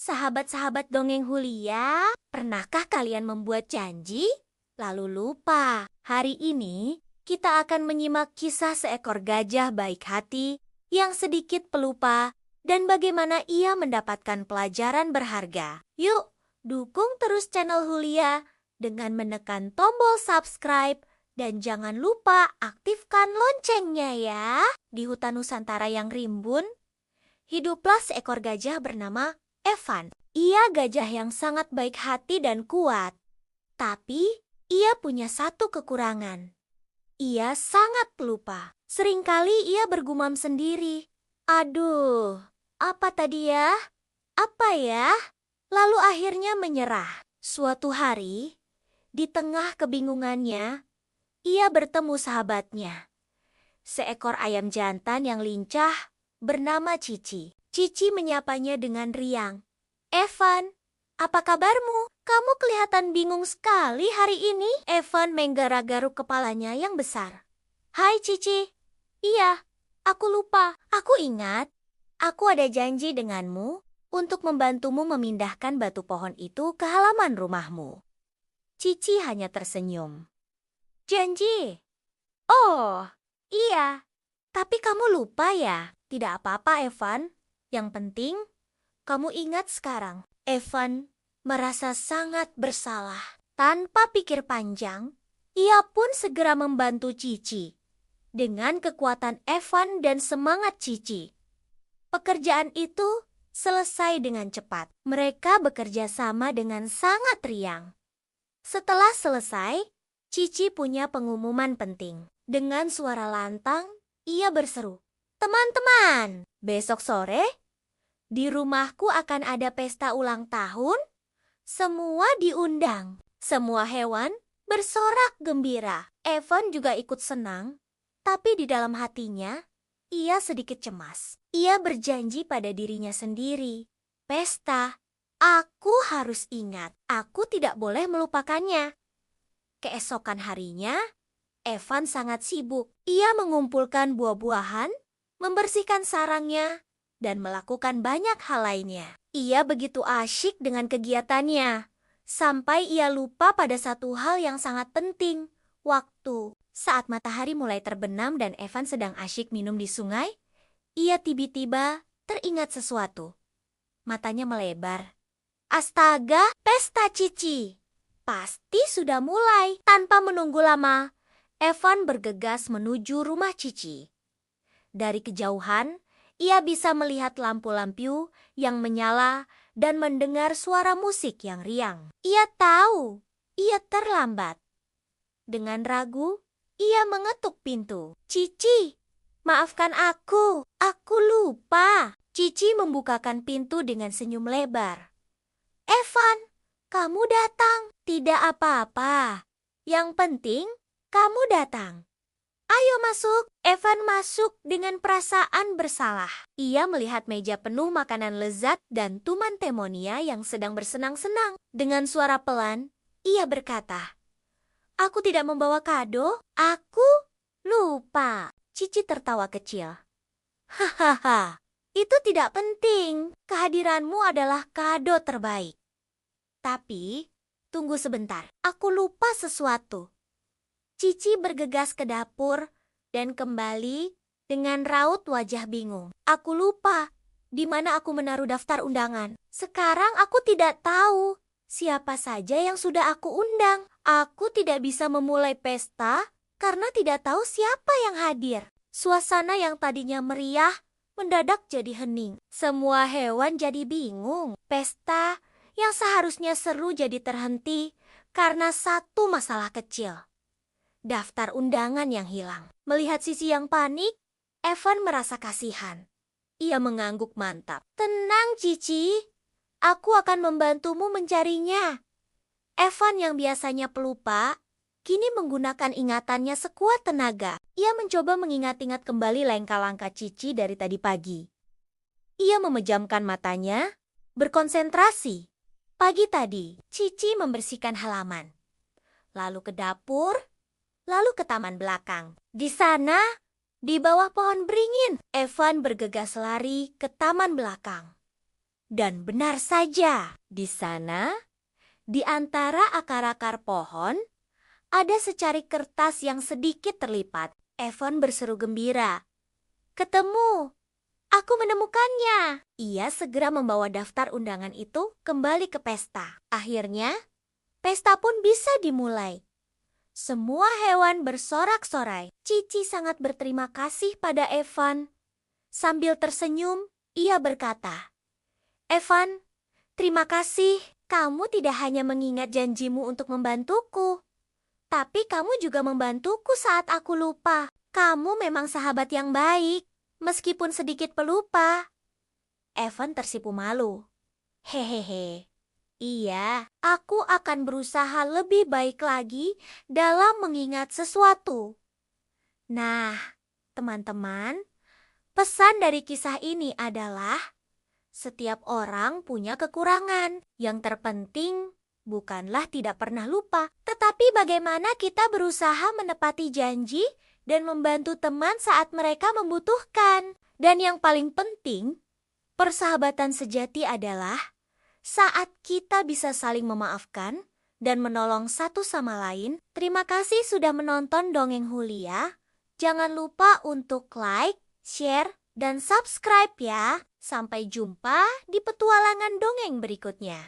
Sahabat-sahabat dongeng Hulia, pernahkah kalian membuat janji, lalu lupa? Hari ini kita akan menyimak kisah seekor gajah baik hati yang sedikit pelupa dan bagaimana ia mendapatkan pelajaran berharga. Yuk, dukung terus channel Hulia dengan menekan tombol subscribe dan jangan lupa aktifkan loncengnya ya. Di hutan Nusantara yang rimbun, hiduplah seekor gajah bernama Evan. Ia gajah yang sangat baik hati dan kuat. Tapi ia punya satu kekurangan. Ia sangat pelupa. Seringkali ia bergumam sendiri. Aduh, apa tadi ya? Apa ya? Lalu akhirnya menyerah. Suatu hari, di tengah kebingungannya, ia bertemu sahabatnya. Seekor ayam jantan yang lincah bernama Cici. Cici menyapanya dengan riang. Evan, apa kabarmu? Kamu kelihatan bingung sekali hari ini. Evan menggaruk-garuk kepalanya yang besar. Hai Cici. Iya, aku lupa. Aku ingat. Aku ada janji denganmu untuk membantumu memindahkan batu pohon itu ke halaman rumahmu. Cici hanya tersenyum. Janji? Oh, iya. Tapi kamu lupa ya? Tidak apa-apa, Evan. Yang penting, kamu ingat sekarang. Evan merasa sangat bersalah. Tanpa pikir panjang, ia pun segera membantu Cici. Dengan kekuatan Evan dan semangat Cici, pekerjaan itu selesai dengan cepat. Mereka bekerja sama dengan sangat riang. Setelah selesai, Cici punya pengumuman penting. Dengan suara lantang, ia berseru, "Teman-teman, besok sore di rumahku akan ada pesta ulang tahun. Semua diundang." Semua hewan bersorak gembira. Evan juga ikut senang, tapi di dalam hatinya, ia sedikit cemas. Ia berjanji pada dirinya sendiri. Pesta, aku harus ingat. Aku tidak boleh melupakannya. Keesokan harinya, Evan sangat sibuk. Ia mengumpulkan buah-buahan, membersihkan sarangnya, dan melakukan banyak hal lainnya. Ia begitu asyik dengan kegiatannya, sampai ia lupa pada satu hal yang sangat penting, waktu. Saat matahari mulai terbenam dan Evan sedang asyik minum di sungai, ia tiba-tiba teringat sesuatu. Matanya melebar. Astaga, pesta Cici! Pasti sudah mulai. Tanpa menunggu lama, Evan bergegas menuju rumah Cici. Dari kejauhan, ia bisa melihat lampu-lampu yang menyala dan mendengar suara musik yang riang. Ia tahu, ia terlambat. Dengan ragu, ia mengetuk pintu. Cici, maafkan aku lupa. Cici membukakan pintu dengan senyum lebar. Evan, kamu datang. Tidak apa-apa. Yang penting, kamu datang. Ayo masuk. Evan masuk dengan perasaan bersalah. Ia melihat meja penuh makanan lezat dan tuman temonia yang sedang bersenang-senang. Dengan suara pelan, ia berkata, "Aku tidak membawa kado. Aku lupa." Cici tertawa kecil. Hahaha, itu tidak penting. Kehadiranmu adalah kado terbaik. Tapi, tunggu sebentar. Aku lupa sesuatu. Cici bergegas ke dapur dan kembali dengan raut wajah bingung. Aku lupa di mana aku menaruh daftar undangan. Sekarang aku tidak tahu siapa saja yang sudah aku undang. Aku tidak bisa memulai pesta karena tidak tahu siapa yang hadir. Suasana yang tadinya meriah mendadak jadi hening. Semua hewan jadi bingung. Pesta yang seharusnya seru jadi terhenti karena satu masalah kecil. Daftar undangan yang hilang. Melihat Cici yang panik, Evan merasa kasihan. Ia mengangguk mantap. Tenang Cici, aku akan membantumu mencarinya. Evan yang biasanya pelupa, kini menggunakan ingatannya sekuat tenaga. Ia mencoba mengingat-ingat kembali langkah-langkah Cici dari tadi pagi. Ia memejamkan matanya, berkonsentrasi. Pagi tadi, Cici membersihkan halaman. Lalu ke dapur, lalu ke taman belakang. Di sana, di bawah pohon beringin, Evan bergegas lari ke taman belakang. Dan benar saja, di sana, di antara akar-akar pohon, ada secari kertas yang sedikit terlipat. Evan berseru gembira. Ketemu! Aku menemukannya. Ia segera membawa daftar undangan itu kembali ke pesta. Akhirnya, pesta pun bisa dimulai. Semua hewan bersorak-sorai. Cici sangat berterima kasih pada Evan. Sambil tersenyum, ia berkata, Evan, terima kasih. Kamu tidak hanya mengingat janjimu untuk membantuku, tapi kamu juga membantuku saat aku lupa. Kamu memang sahabat yang baik, meskipun sedikit pelupa. Evan tersipu malu. Hehehe. Iya, aku akan berusaha lebih baik lagi dalam mengingat sesuatu. Nah, teman-teman, pesan dari kisah ini adalah setiap orang punya kekurangan. Yang terpenting bukanlah tidak pernah lupa, tetapi bagaimana kita berusaha menepati janji dan membantu teman saat mereka membutuhkan. Dan yang paling penting, persahabatan sejati adalah saat kita bisa saling memaafkan dan menolong satu sama lain. Terima kasih sudah menonton Dongeng Hulia. Jangan lupa untuk like, share, dan subscribe ya. Sampai jumpa di petualangan dongeng berikutnya.